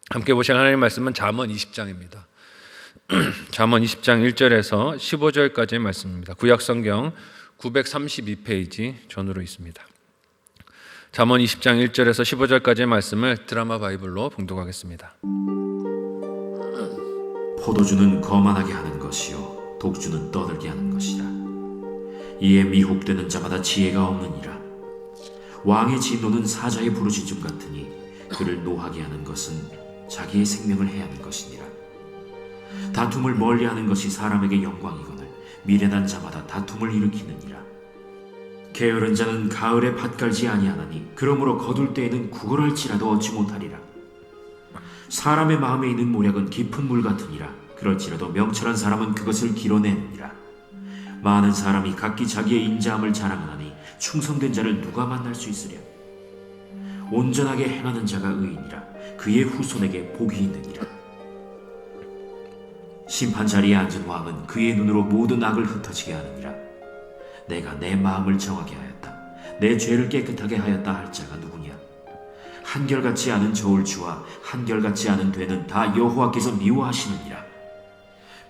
함께 보실 하나님의 말씀은 잠언 20장입니다. 잠언 20장 1절에서 15절까지의 말씀입니다. 구약성경 932페이지 전으로 있습니다. 잠언 20장 1절에서 15절까지의 말씀을 드라마 바이블로 봉독하겠습니다. 포도주는 거만하게 하는 것이요 독주는 떠들게 하는 것이라. 이에 미혹되는 자마다 지혜가 없느니라. 왕의 진노는 사자의 부르짖음 같으니 그를 노하게 하는 것은 자기의 생명을 해하는 것이니라. 다툼을 멀리하는 것이 사람에게 영광이거늘 미련한 자마다 다툼을 일으키느니라. 게으른 자는 가을에 밭 갈지 아니하나니 그러므로 거둘 때에는 구걸할지라도 얻지 못하리라. 사람의 마음에 있는 모략은 깊은 물 같으니라. 그럴지라도 명철한 사람은 그것을 길어내느니라. 많은 사람이 각기 자기의 인자함을 자랑하나니 충성된 자를 누가 만날 수 있으랴. 온전하게 행하는 자가 의인이라. 그의 후손에게 복이 있느니라. 심판 자리에 앉은 왕은 그의 눈으로 모든 악을 흩어지게 하느니라. 내가 내 마음을 정하게 하였다. 내 죄를 깨끗하게 하였다 할 자가 누구냐. 한결같지 않은 저울추와 한결같지 않은 되는 다 여호와께서 미워하시느니라.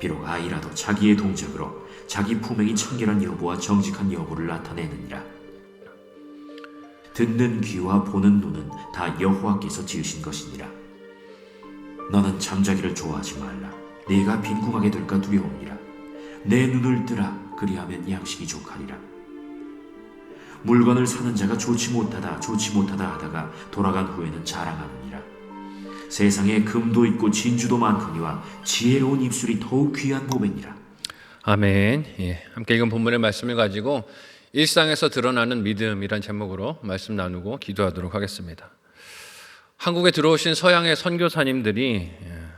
비록 아이라도 자기의 동작으로 자기 품행이 청결한 여부와 정직한 여부를 나타내느니라. 듣는 귀와 보는 눈은 다 여호와께서 지으신 것이니라. 너는 잠자기를 좋아하지 말라. 네가 빈궁하게 될까 두려우니라. 내 눈을 뜨라. 그리하면 양식이 족하리라. 물건을 사는 자가 좋지 못하다 하다가 돌아간 후에는 자랑하느니라. 세상에 금도 있고 진주도 많거니와 지혜로운 입술이 더욱 귀한 보배니라. 아멘. 함께 읽은 본문의 말씀을 가지고 일상에서 드러나는 믿음이란 제목으로 말씀 나누고 기도하도록 하겠습니다. 한국에 들어오신 서양의 선교사님들이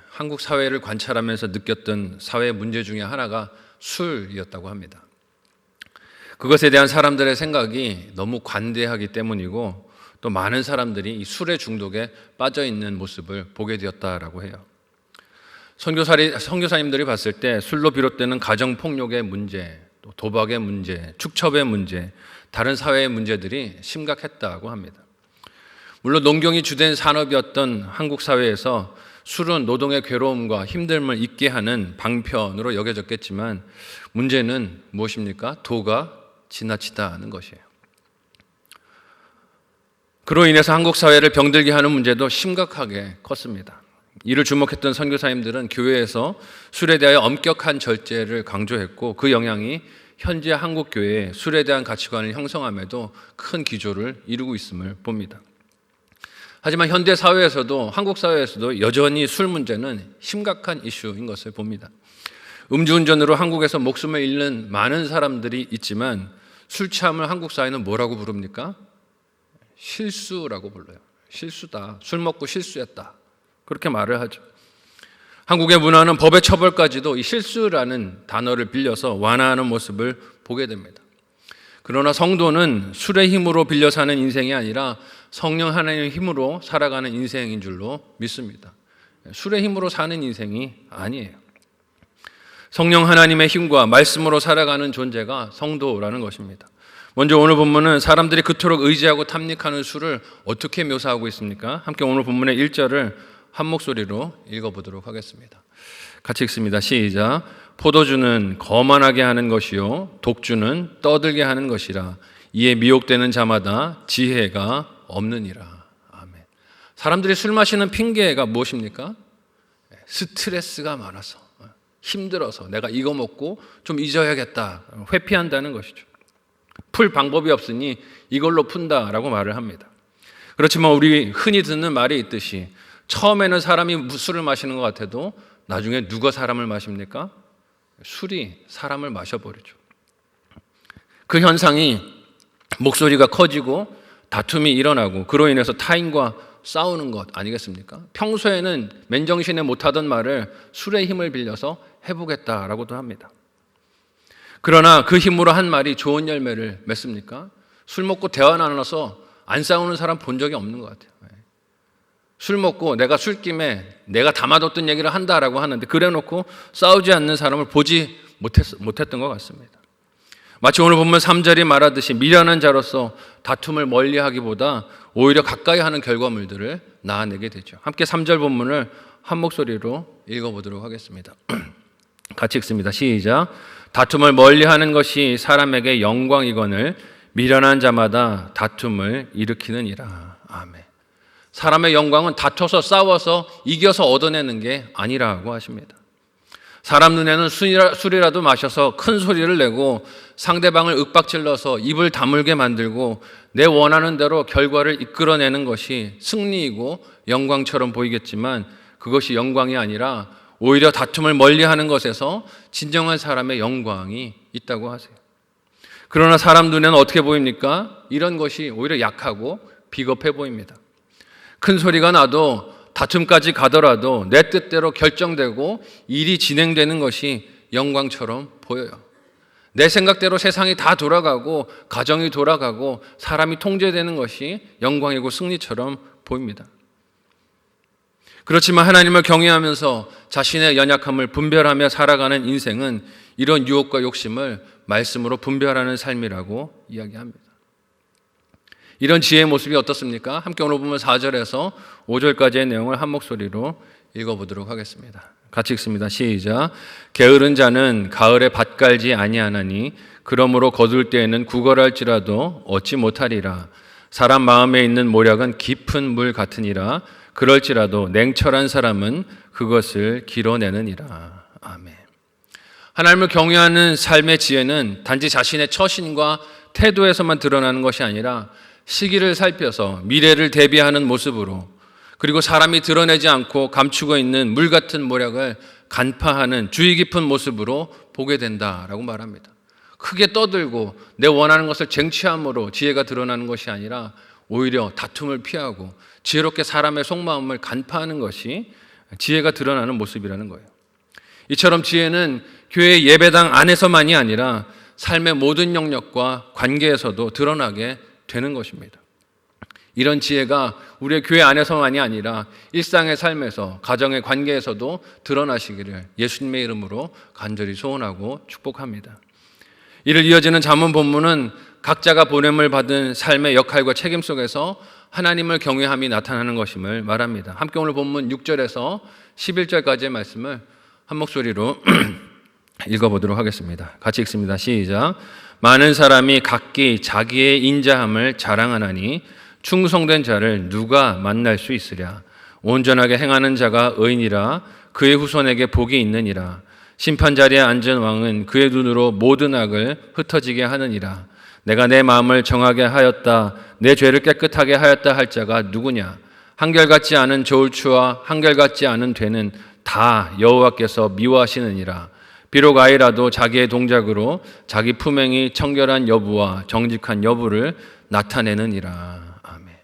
한국 사회를 관찰하면서 느꼈던 사회 문제 중에 하나가 술이었다고 합니다. 그것에 대한 사람들의 생각이 너무 관대하기 때문이고 또 많은 사람들이 이 술의 중독에 빠져 있는 모습을 보게 되었다라고 해요. 선교사님들이 봤을 때 술로 비롯되는 가정폭력의 문제, 또 도박의 문제, 축첩의 문제, 다른 사회의 문제들이 심각했다고 합니다. 물론 농경이 주된 산업이었던 한국 사회에서 술은 노동의 괴로움과 힘듦을 잊게 하는 방편으로 여겨졌겠지만 문제는 무엇입니까? 도가 지나치다는 것이에요. 그로 인해서 한국 사회를 병들게 하는 문제도 심각하게 컸습니다. 이를 주목했던 선교사님들은 교회에서 술에 대하여 엄격한 절제를 강조했고 그 영향이 현재 한국 교회의 술에 대한 가치관을 형성함에도 큰 기조를 이루고 있음을 봅니다. 하지만 현대 사회에서도 한국 사회에서도 여전히 술 문제는 심각한 이슈인 것을 봅니다. 음주운전으로 한국에서 목숨을 잃는 많은 사람들이 있지만 술 취함을 한국 사회는 뭐라고 부릅니까? 실수라고 불러요. 실수다. 술 먹고 실수했다. 그렇게 말을 하죠. 한국의 문화는 법의 처벌까지도 이 실수라는 단어를 빌려서 완화하는 모습을 보게 됩니다. 그러나 성도는 술의 힘으로 빌려 사는 인생이 아니라 성령 하나님의 힘으로 살아가는 인생인 줄로 믿습니다. 술의 힘으로 사는 인생이 아니에요. 성령 하나님의 힘과 말씀으로 살아가는 존재가 성도라는 것입니다. 먼저 오늘 본문은 사람들이 그토록 의지하고 탐닉하는 술을 어떻게 묘사하고 있습니까? 함께 오늘 본문의 1절을 한 목소리로 읽어보도록 하겠습니다. 같이 읽습니다. 시작. 포도주는 거만하게 하는 것이요 독주는 떠들게 하는 것이라. 이에 미혹되는 자마다 지혜가 없느니라. 아멘. 사람들이 술 마시는 핑계가 무엇입니까? 스트레스가 많아서, 힘들어서 내가 이거 먹고 좀 잊어야겠다, 회피한다는 것이죠. 풀 방법이 없으니 이걸로 푼다라고 말을 합니다. 그렇지만 우리 흔히 듣는 말이 있듯이 처음에는 사람이 술을 마시는 것 같아도 나중에 누가 사람을 마십니까? 술이 사람을 마셔버리죠. 그 현상이 목소리가 커지고 다툼이 일어나고 그로 인해서 타인과 싸우는 것 아니겠습니까? 평소에는 맨정신에 못하던 말을 술의 힘을 빌려서 해보겠다라고도 합니다. 그러나 그 힘으로 한 말이 좋은 열매를 맺습니까? 술 먹고 대화 나눠서 안 싸우는 사람 본 적이 없는 것 같아요. 술 먹고 내가 술김에 내가 담아뒀던 얘기를 한다라고 하는데 그래놓고 싸우지 않는 사람을 보지 못했던 것 같습니다. 마치 오늘 본문 3절이 말하듯이 미련한 자로서 다툼을 멀리하기보다 오히려 가까이 하는 결과물들을 낳아내게 되죠. 함께 3절 본문을 한 목소리로 읽어보도록 하겠습니다. 같이 읽습니다. 시작. 다툼을 멀리하는 것이 사람에게 영광이거늘 미련한 자마다 다툼을 일으키느니라. 아멘. 사람의 영광은 다퉈서 싸워서 이겨서 얻어내는 게 아니라고 하십니다. 사람 눈에는 술이라도 마셔서 큰 소리를 내고 상대방을 윽박질러서 입을 다물게 만들고 내 원하는 대로 결과를 이끌어내는 것이 승리이고 영광처럼 보이겠지만 그것이 영광이 아니라 오히려 다툼을 멀리하는 것에서 진정한 사람의 영광이 있다고 하세요. 그러나 사람 눈에는 어떻게 보입니까? 이런 것이 오히려 약하고 비겁해 보입니다. 큰 소리가 나도 다툼까지 가더라도 내 뜻대로 결정되고 일이 진행되는 것이 영광처럼 보여요. 내 생각대로 세상이 다 돌아가고 가정이 돌아가고 사람이 통제되는 것이 영광이고 승리처럼 보입니다. 그렇지만 하나님을 경외하면서 자신의 연약함을 분별하며 살아가는 인생은 이런 유혹과 욕심을 말씀으로 분별하는 삶이라고 이야기합니다. 이런 지혜의 모습이 어떻습니까? 함께 오늘 보면 4절에서 5절까지의 내용을 한 목소리로 읽어보도록 하겠습니다. 같이 읽습니다. 시작. 게으른 자는 가을에 밭 갈지 아니하나니 그러므로 거둘 때에는 구걸할지라도 얻지 못하리라. 사람 마음에 있는 모략은 깊은 물 같으니라. 그럴지라도 냉철한 사람은 그것을 길어내느니라. 아멘. 하나님을 경외하는 삶의 지혜는 단지 자신의 처신과 태도에서만 드러나는 것이 아니라 시기를 살펴서 미래를 대비하는 모습으로 그리고 사람이 드러내지 않고 감추고 있는 물 같은 모략을 간파하는 주의 깊은 모습으로 보게 된다라고 말합니다. 크게 떠들고 내 원하는 것을 쟁취함으로 지혜가 드러나는 것이 아니라 오히려 다툼을 피하고 지혜롭게 사람의 속마음을 간파하는 것이 지혜가 드러나는 모습이라는 거예요. 이처럼 지혜는 교회 예배당 안에서만이 아니라 삶의 모든 영역과 관계에서도 드러나게 되는 것입니다. 이런 지혜가 우리의 교회 안에서만이 아니라 일상의 삶에서 가정의 관계에서도 드러나시기를 예수님의 이름으로 간절히 소원하고 축복합니다. 이를 이어지는 잠언 본문은 각자가 보냄을 받은 삶의 역할과 책임 속에서 하나님을 경외함이 나타나는 것임을 말합니다. 함께 오늘 본문 6절에서 11절까지의 말씀을 한 목소리로 읽어보도록 하겠습니다. 같이 읽습니다. 시작. 많은 사람이 각기 자기의 인자함을 자랑하나니 충성된 자를 누가 만날 수 있으랴. 온전하게 행하는 자가 의인이라. 그의 후손에게 복이 있느니라. 심판자리에 앉은 왕은 그의 눈으로 모든 악을 흩어지게 하느니라. 내가 내 마음을 정하게 하였다. 내 죄를 깨끗하게 하였다 할 자가 누구냐. 한결같지 않은 저울추와 한결같지 않은 되는 다 여호와께서 미워하시느니라. 비록 아이라도 자기의 동작으로 자기 품행이 청결한 여부와 정직한 여부를 나타내느니라. 아멘.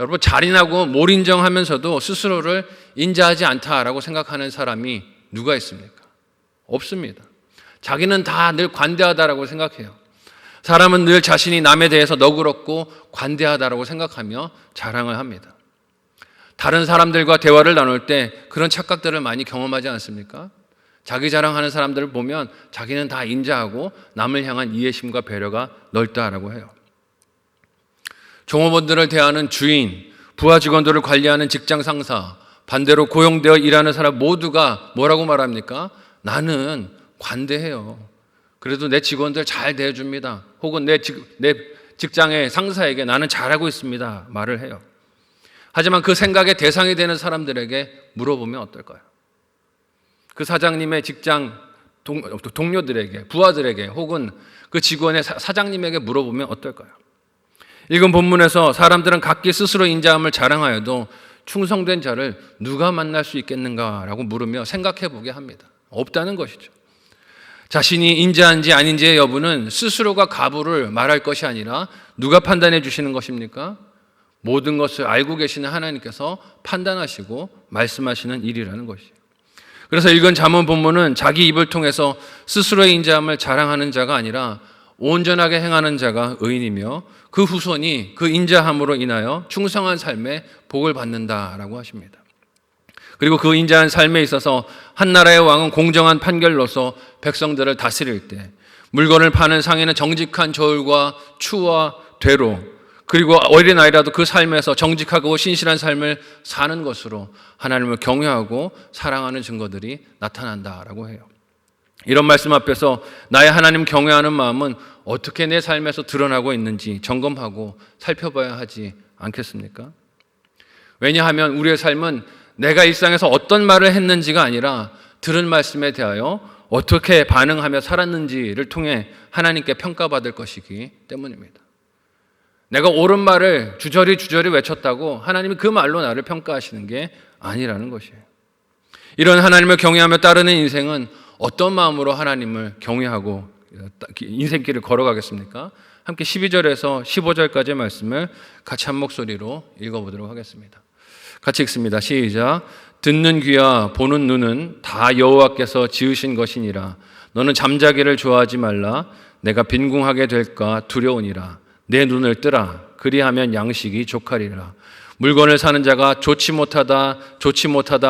여러분, 잔인하고 몰인정하면서도 스스로를 인자하지 않다라고 생각하는 사람이 누가 있습니까? 없습니다. 자기는 다 늘 관대하다라고 생각해요. 사람은 늘 자신이 남에 대해서 너그럽고 관대하다라고 생각하며 자랑을 합니다. 다른 사람들과 대화를 나눌 때 그런 착각들을 많이 경험하지 않습니까? 자기 자랑하는 사람들을 보면 자기는 다 인자하고 남을 향한 이해심과 배려가 넓다라고 해요. 종업원들을 대하는 주인, 부하 직원들을 관리하는 직장 상사, 반대로 고용되어 일하는 사람 모두가 뭐라고 말합니까? 나는 관대해요. 그래도 내 직원들 잘 대해줍니다. 혹은 내 직장의 상사에게 나는 잘하고 있습니다. 말을 해요. 하지만 그 생각의 대상이 되는 사람들에게 물어보면 어떨까요? 그 사장님의 직장 동료들에게, 부하들에게 혹은 그 직원의 사장님에게 물어보면 어떨까요? 읽은 본문에서 사람들은 각기 스스로 인자함을 자랑하여도 충성된 자를 누가 만날 수 있겠는가라고 물으며 생각해 보게 합니다. 없다는 것이죠. 자신이 인자한지 아닌지의 여부는 스스로가 가부를 말할 것이 아니라 누가 판단해 주시는 것입니까? 모든 것을 알고 계시는 하나님께서 판단하시고 말씀하시는 일이라는 것이에요. 그래서 읽은 잠언 본문은 자기 입을 통해서 스스로의 인자함을 자랑하는 자가 아니라 온전하게 행하는 자가 의인이며 그 후손이 그 인자함으로 인하여 충성한 삶에 복을 받는다라고 하십니다. 그리고 그 인자한 삶에 있어서 한 나라의 왕은 공정한 판결로서 백성들을 다스릴 때 물건을 파는 상인은 정직한 저울과 추와 되로, 그리고 어린아이라도 그 삶에서 정직하고 신실한 삶을 사는 것으로 하나님을 경외하고 사랑하는 증거들이 나타난다라고 해요. 이런 말씀 앞에서 나의 하나님 경외하는 마음은 어떻게 내 삶에서 드러나고 있는지 점검하고 살펴봐야 하지 않겠습니까? 왜냐하면 우리의 삶은 내가 일상에서 어떤 말을 했는지가 아니라 들은 말씀에 대하여 어떻게 반응하며 살았는지를 통해 하나님께 평가받을 것이기 때문입니다. 내가 옳은 말을 주저리 외쳤다고 하나님이 그 말로 나를 평가하시는 게 아니라는 것이에요. 이런 하나님을 경외하며 따르는 인생은 어떤 마음으로 하나님을 경외하고 인생길을 걸어가겠습니까? 함께 12절에서 15절까지의 말씀을 같이 한 목소리로 읽어보도록 하겠습니다. 같이 읽습니다. 시작. 듣는 귀와 보는 눈은 다 여호와께서 지으신 것이니라. 너는 잠자기를 좋아하지 말라. 내가 빈궁하게 될까 두려우니라. 내 눈을 뜨라. 그리하면 양식이 족하리라. 물건을 사는 자가 좋지 못하다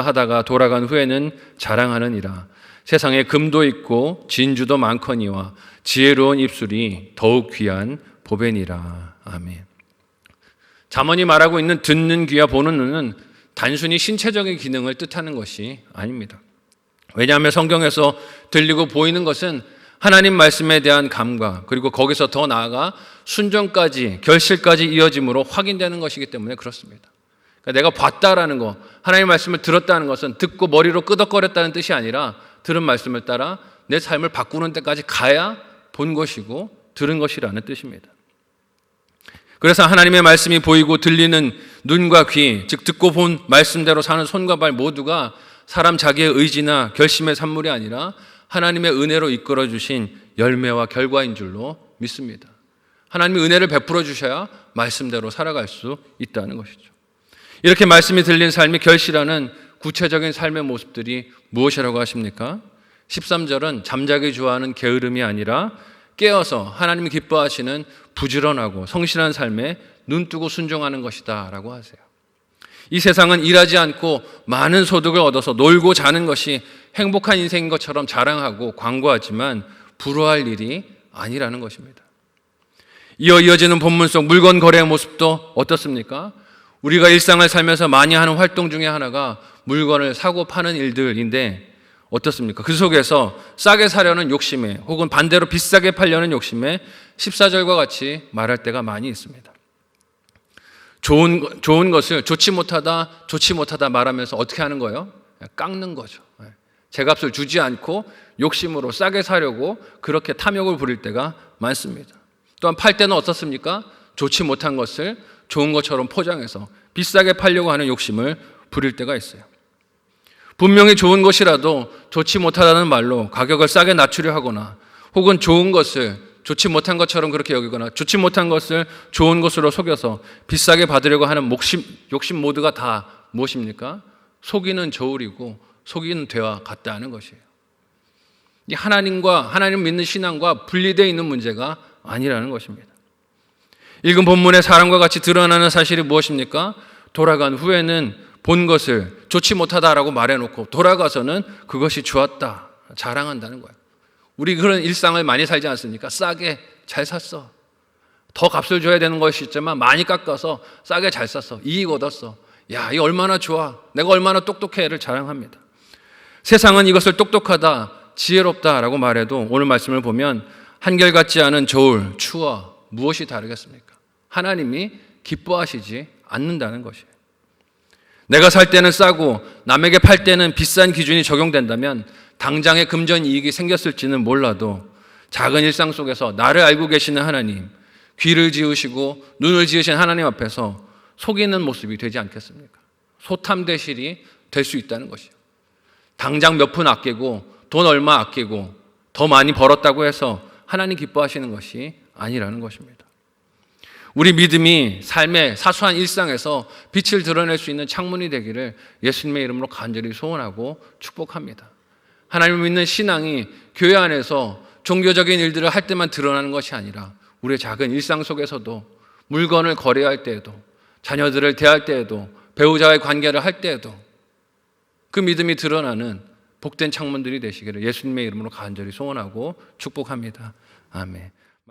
하다가 돌아간 후에는 자랑하느니라. 세상에 금도 있고 진주도 많거니와 지혜로운 입술이 더욱 귀한 보배니라. 아멘. 잠언이 말하고 있는 듣는 귀와 보는 눈은 단순히 신체적인 기능을 뜻하는 것이 아닙니다. 왜냐하면 성경에서 들리고 보이는 것은 하나님 말씀에 대한 감각, 그리고 거기서 더 나아가 순종까지, 결실까지 이어짐으로 확인되는 것이기 때문에 그렇습니다. 그러니까 내가 봤다라는 거, 하나님 말씀을 들었다는 것은 듣고 머리로 끄덕거렸다는 뜻이 아니라 들은 말씀을 따라 내 삶을 바꾸는 데까지 가야 본 것이고 들은 것이라는 뜻입니다. 그래서 하나님의 말씀이 보이고 들리는 눈과 귀, 즉 듣고 본 말씀대로 사는 손과 발 모두가 사람 자기의 의지나 결심의 산물이 아니라 하나님의 은혜로 이끌어 주신 열매와 결과인 줄로 믿습니다. 하나님이 은혜를 베풀어 주셔야 말씀대로 살아갈 수 있다는 것이죠. 이렇게 말씀이 들린 삶이 결실하는 구체적인 삶의 모습들이 무엇이라고 하십니까? 13절은 잠자기 좋아하는 게으름이 아니라 깨어서 하나님이 기뻐하시는 부지런하고 성실한 삶에 눈뜨고 순종하는 것이다 라고 하세요. 이 세상은 일하지 않고 많은 소득을 얻어서 놀고 자는 것이 행복한 인생인 것처럼 자랑하고 광고하지만 불우할 일이 아니라는 것입니다. 이어지는 본문 속 물건 거래의 모습도 어떻습니까? 우리가 일상을 살면서 많이 하는 활동 중에 하나가 물건을 사고 파는 일들인데 어떻습니까? 그 속에서 싸게 사려는 욕심에 혹은 반대로 비싸게 팔려는 욕심에 14절과 같이 말할 때가 많이 있습니다. 좋은 것을 좋지 못하다 말하면서 어떻게 하는 거예요? 깎는 거죠. 제 값을 주지 않고 욕심으로 싸게 사려고 그렇게 탐욕을 부릴 때가 많습니다. 또한 팔 때는 어떻습니까? 좋지 못한 것을 좋은 것처럼 포장해서 비싸게 팔려고 하는 욕심을 부릴 때가 있어요. 분명히 좋은 것이라도 좋지 못하다는 말로 가격을 싸게 낮추려 하거나 혹은 좋은 것을 좋지 못한 것처럼 그렇게 여기거나 좋지 못한 것을 좋은 것으로 속여서 비싸게 받으려고 하는 욕심 모두가 다 무엇입니까? 속이는 저울이고 속이는 대와 같다는 것이에요. 이 하나님 믿는 신앙과 분리되어 있는 문제가 아니라는 것입니다. 읽은 본문의 사람과 같이 드러나는 사실이 무엇입니까? 돌아간 후에는 본 것을 좋지 못하다라고 말해놓고 돌아가서는 그것이 좋았다 자랑한다는 거예요. 우리 그런 일상을 많이 살지 않습니까? 싸게 잘 샀어. 더 값을 줘야 되는 것이 있지만 많이 깎아서 싸게 잘 샀어. 이익 얻었어. 야, 이 얼마나 좋아. 내가 얼마나 똑똑해를 자랑합니다. 세상은 이것을 똑똑하다, 지혜롭다라고 말해도 오늘 말씀을 보면 한결같지 않은 저울, 추와 무엇이 다르겠습니까? 하나님이 기뻐하시지 않는다는 것이에요. 내가 살 때는 싸고 남에게 팔 때는 비싼 기준이 적용된다면 당장의 금전 이익이 생겼을지는 몰라도 작은 일상 속에서 나를 알고 계시는 하나님, 귀를 지으시고 눈을 지으신 하나님 앞에서 속이는 모습이 되지 않겠습니까? 소탐대실이 될 수 있다는 것이요. 당장 몇 푼 아끼고 돈 얼마 아끼고 더 많이 벌었다고 해서 하나님 기뻐하시는 것이 아니라는 것입니다. 우리 믿음이 삶의 사소한 일상에서 빛을 드러낼 수 있는 창문이 되기를 예수님의 이름으로 간절히 소원하고 축복합니다. 하나님을 믿는 신앙이 교회 안에서 종교적인 일들을 할 때만 드러나는 것이 아니라 우리의 작은 일상 속에서도 물건을 거래할 때에도 자녀들을 대할 때에도 배우자와의 관계를 할 때에도 그 믿음이 드러나는 복된 창문들이 되시기를 예수님의 이름으로 간절히 소원하고 축복합니다. 아멘.